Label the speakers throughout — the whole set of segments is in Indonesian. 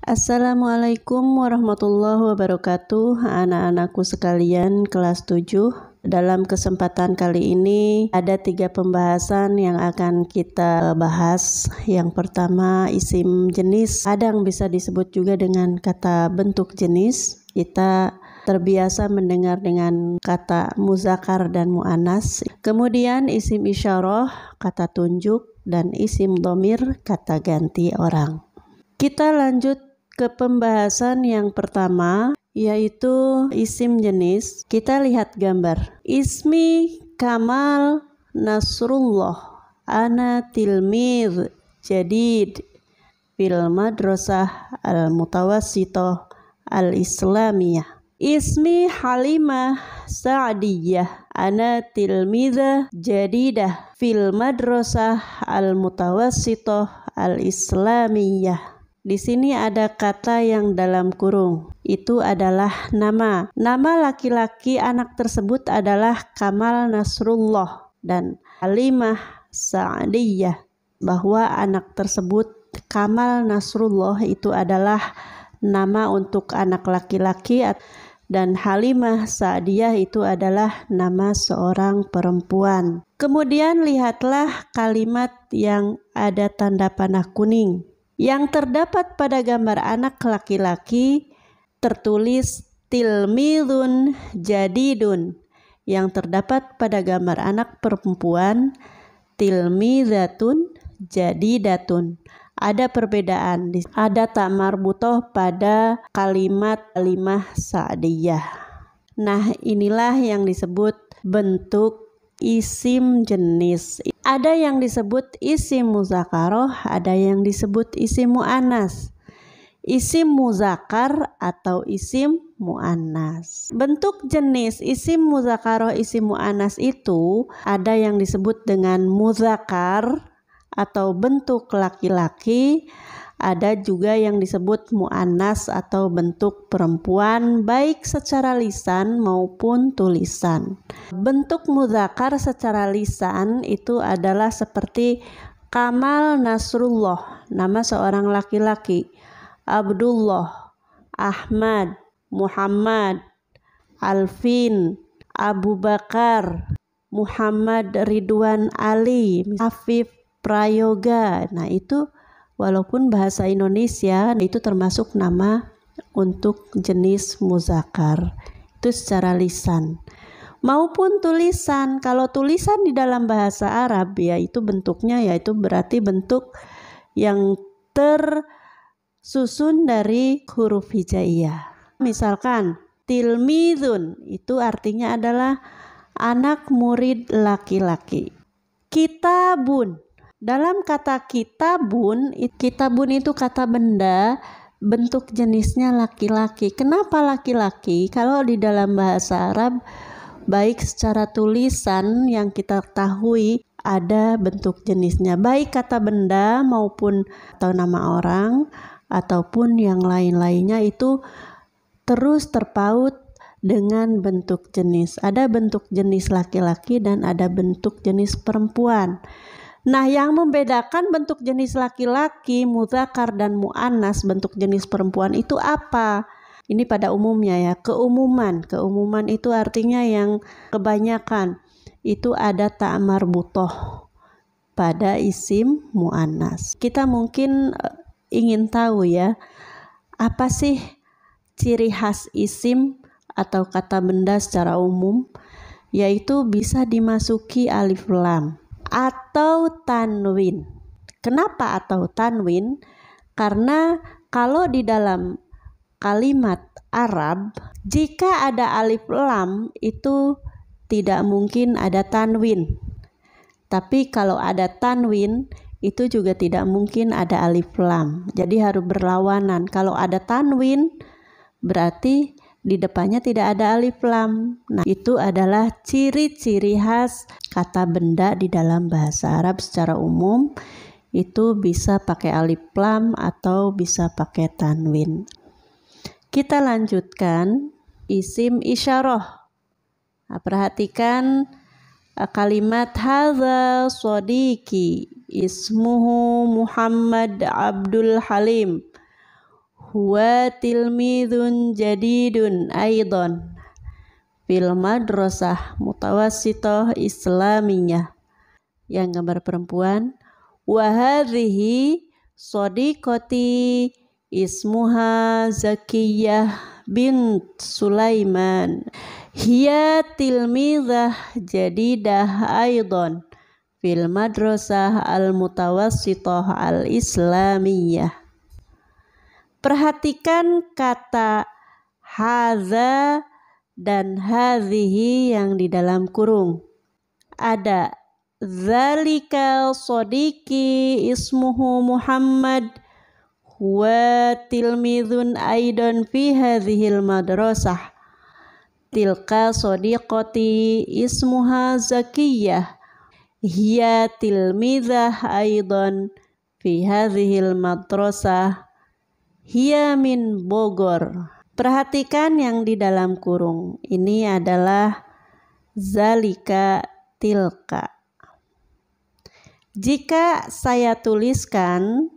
Speaker 1: Assalamualaikum warahmatullahi wabarakatuh, anak-anakku sekalian kelas 7. Dalam kesempatan kali ini ada 3 pembahasan yang akan kita bahas. Yang pertama, isim jenis. Ada yang bisa disebut juga dengan kata bentuk jenis. Kita terbiasa mendengar dengan kata muzakkar dan muannas. Kemudian isim isyarah, kata tunjuk, dan isim dhamir, kata ganti orang. Kita lanjut ke pembahasan yang pertama, yaitu isim jenis. Kita lihat gambar. Ismi Kamal Nasrullah, ana tilmidh jadid fil madrasah al-mutawassithah al-islamiyah. Ismi Halimah Sa'diyah, ana tilmidhah jadidah fil madrasah al-mutawassithah al-islamiyah. Di sini ada kata yang dalam kurung. Itu adalah nama. Nama laki-laki anak tersebut adalah Kamal Nasrullah dan Halimah Sa'diyah. Bahwa anak tersebut Kamal Nasrullah itu adalah nama untuk anak laki-laki, dan Halimah Sa'diyah itu adalah nama seorang perempuan. Kemudian lihatlah kalimat yang ada tanda panah kuning. Yang terdapat pada gambar anak laki-laki tertulis tilmidun jadidun. Yang terdapat pada gambar anak perempuan tilmidatun jadidatun. Ada perbedaan, ada ta marbutoh pada kalimat Halimah Sa'diyah. Nah, inilah yang disebut bentuk isim jenis. Ada yang disebut isim muzakaroh, ada yang disebut isim mu'annas. Isim muzakkar atau isim mu'annas. Bentuk jenis isim muzakaroh, isim mu'annas itu ada yang disebut dengan muzakkar atau bentuk laki-laki, ada juga yang disebut mu'annas atau bentuk perempuan, baik secara lisan maupun tulisan. Bentuk muzakkar secara lisan itu adalah seperti Kamal Nasrullah, nama seorang laki-laki, Abdullah, Ahmad, Muhammad, Alvin, Abu Bakar, Muhammad Ridwan Ali, Afif Prayoga. Nah, itu walaupun bahasa Indonesia itu termasuk nama untuk jenis muzakkar. Itu secara lisan. Maupun tulisan. Kalau tulisan di dalam bahasa Arab yaitu bentuknya yaitu berarti bentuk yang tersusun dari huruf hijaiyah. Misalkan tilmidun itu artinya adalah anak murid laki-laki. Kitabun. Dalam kata kitabun itu kata benda, bentuk jenisnya laki-laki. Kenapa laki-laki? Kalau di dalam bahasa Arab, baik secara tulisan yang kita ketahui ada bentuk jenisnya, baik kata benda maupun atau nama orang ataupun yang lain-lainnya itu terus terpaut dengan bentuk jenis. Ada bentuk jenis laki-laki dan ada bentuk jenis perempuan. Nah, yang membedakan bentuk jenis laki-laki, muzakkar dan mu'annas, bentuk jenis perempuan itu apa? Ini pada umumnya ya, keumuman. Keumuman itu artinya yang kebanyakan. Itu ada ta marbutoh pada isim mu'annas. Kita mungkin ingin tahu ya, apa sih ciri khas isim atau kata benda secara umum? Yaitu bisa dimasuki alif lam atau tanwin. Kenapa atau tanwin? Karena kalau di dalam kalimat Arab jika ada alif lam itu tidak mungkin ada tanwin. Tapi kalau ada tanwin itu juga tidak mungkin ada alif lam. Jadi harus berlawanan. Kalau ada tanwin berarti di depannya tidak ada alif lam. Nah, itu adalah ciri-ciri khas kata benda di dalam bahasa Arab secara umum. Itu bisa pakai alif lam atau bisa pakai tanwin. Kita lanjutkan isim isyarah. Nah, perhatikan kalimat hadza shadiqi ismuhu Muhammad Abdul Halim huwa tilmidun jadidun aidon fil madrasah mutawassithah islamiyah. Yang gambar perempuan, wa hadhihi shadiqati ismuha Zakiyah bint Sulaiman hiya tilmidah jadidah aidon fil madrasah al-mutawassithah al-islamiyah. Perhatikan kata hadza dan hadhihi yang di dalam kurung. Ada zalika sodiki ismuhu Muhammad huwa tilmidun aidan fi hadhil madrasah. Tilka sodiqati ismuha Zakiyah hiya tilmidah aidan fi hadhil madrasah hiya min Bogor. Perhatikan yang di dalam kurung. Ini adalah zalika, tilka. Jika saya tuliskan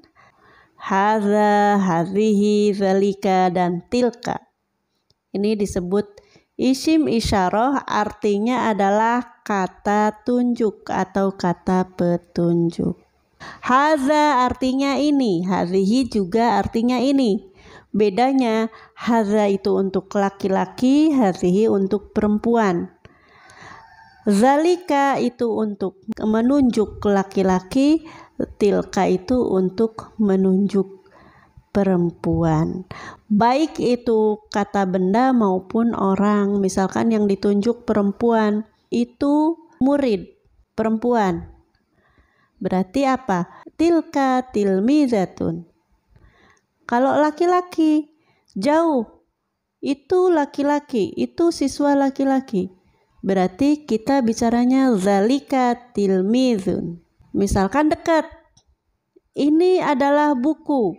Speaker 1: hadza, hadhihi, zalika, dan tilka, ini disebut isim isyarah, artinya adalah kata tunjuk atau kata petunjuk. Hadza artinya ini, hadhihi juga artinya ini. Bedanya hadza itu untuk laki-laki, hadhihi untuk perempuan. Zalika itu untuk menunjuk laki-laki, tilka itu untuk menunjuk perempuan. Baik itu kata benda maupun orang. Misalkan yang ditunjuk perempuan itu murid perempuan. Berarti apa? Tilka tilmizatun. Kalau laki-laki jauh, itu laki-laki, itu siswa laki-laki. Berarti kita bicaranya zalika tilmizun. Misalkan dekat, ini adalah buku.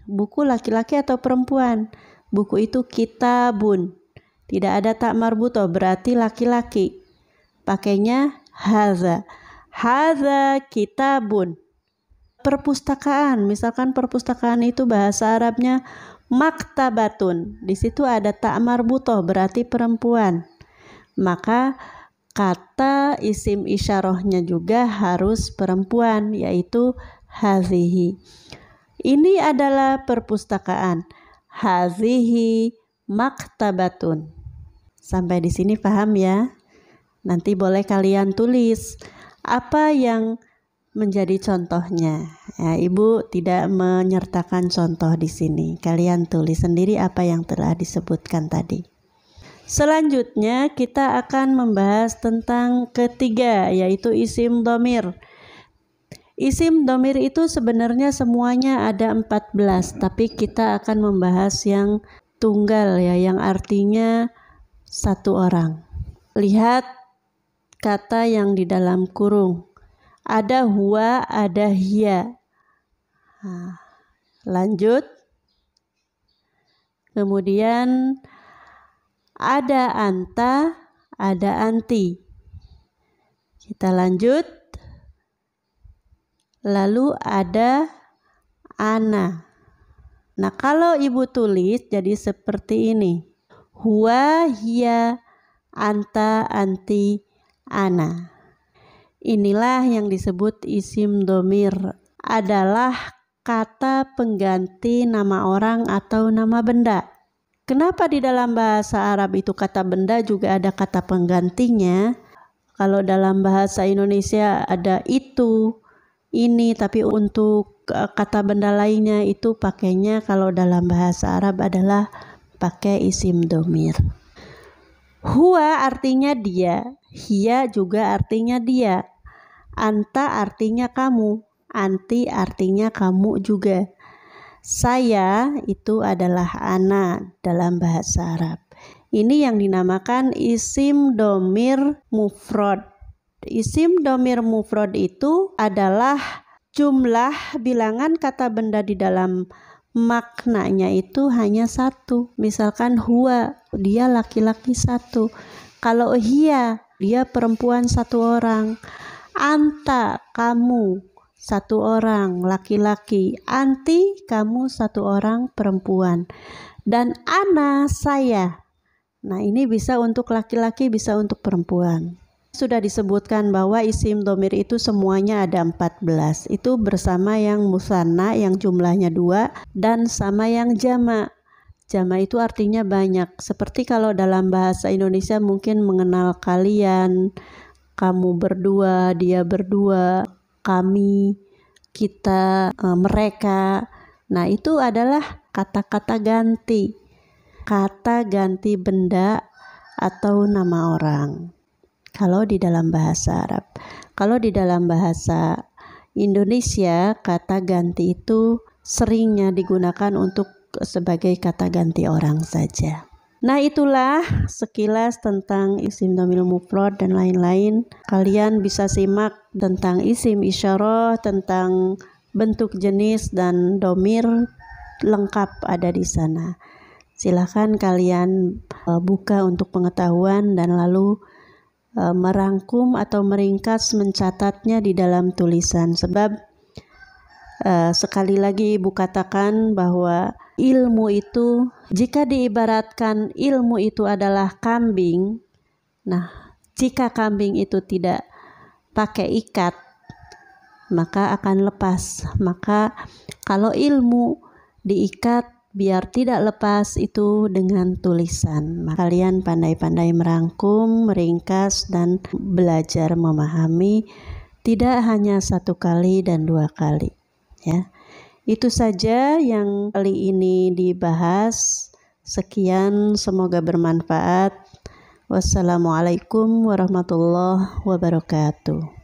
Speaker 1: Buku laki-laki atau perempuan. Buku itu kitabun. Tidak ada tak marbutoh, berarti laki-laki. Pakainya hadza. Hadza kitabun. Perpustakaan, misalkan perpustakaan itu bahasa Arabnya maktabatun. Di situ ada tak marbutoh, berarti perempuan. Maka kata isim isyarahnya juga harus perempuan, yaitu hadhihi. Ini adalah perpustakaan. Hadhihi maktabatun. Sampai di sini paham ya? Nanti boleh kalian tulis apa yang menjadi contohnya. Ya, Ibu tidak menyertakan contoh di sini. Kalian tulis sendiri apa yang telah disebutkan tadi. Selanjutnya kita akan membahas tentang ketiga, yaitu isim dhamir. Isim dhamir itu sebenarnya semuanya ada 14, tapi kita akan membahas yang tunggal ya, yang artinya satu orang. Lihat kata yang di dalam kurung. Ada huwa, ada hiya. Nah, lanjut. Kemudian ada anta, ada anti. Kita lanjut. Lalu ada ana. Nah, kalau Ibu tulis jadi seperti ini. Huwa, hiya, anta, anti, ana. Inilah yang disebut isim dhamir. Adalah kata pengganti nama orang atau nama benda. Kenapa di dalam bahasa Arab itu kata benda juga ada kata penggantinya? Kalau dalam bahasa Indonesia ada itu, ini, tapi untuk kata benda lainnya itu pakainya kalau dalam bahasa Arab adalah pakai isim dhamir. Huwa artinya dia, hiya juga artinya dia, anta artinya kamu, anti artinya kamu juga. Saya itu adalah ana dalam bahasa Arab. Ini yang dinamakan isim dhamir mufrad. Isim dhamir mufrad itu adalah jumlah bilangan kata benda di dalam maknanya itu hanya satu. Misalkan huwa, dia laki-laki satu. Kalau hiya, dia perempuan satu orang. Anta, kamu satu orang laki-laki, anti kamu satu orang perempuan, dan ana saya. Nah, ini bisa untuk laki-laki, bisa untuk perempuan. Sudah disebutkan bahwa isim dhamir itu semuanya ada 14. Itu bersama yang musanna yang jumlahnya 2 dan sama yang jama. Jama itu artinya banyak. Seperti kalau dalam bahasa Indonesia mungkin mengenal kalian, kamu berdua, dia berdua, kami, kita, mereka. Nah, itu adalah kata-kata ganti. Kata ganti benda atau nama orang. Kalau di dalam bahasa Arab. Kalau di dalam bahasa Indonesia, kata ganti itu seringnya digunakan untuk sebagai kata ganti orang saja. Nah, itulah sekilas tentang isim dhamir mufrad dan lain-lain. Kalian bisa simak tentang isim isyarah, tentang bentuk jenis dan dhamir lengkap ada di sana. Silakan kalian buka untuk pengetahuan dan lalu merangkum atau meringkas, mencatatnya di dalam tulisan. Sebab sekali lagi Ibu katakan bahwa ilmu itu, jika diibaratkan ilmu itu adalah kambing, nah jika kambing itu tidak pakai ikat, maka akan lepas. Maka kalau ilmu diikat biar tidak lepas itu dengan tulisan. Maka kalian pandai-pandai merangkum, meringkas, dan belajar memahami, tidak hanya 1 kali dan 2 kali. Ya. Itu saja yang kali ini dibahas. Sekian, semoga bermanfaat. Wassalamualaikum warahmatullahi wabarakatuh.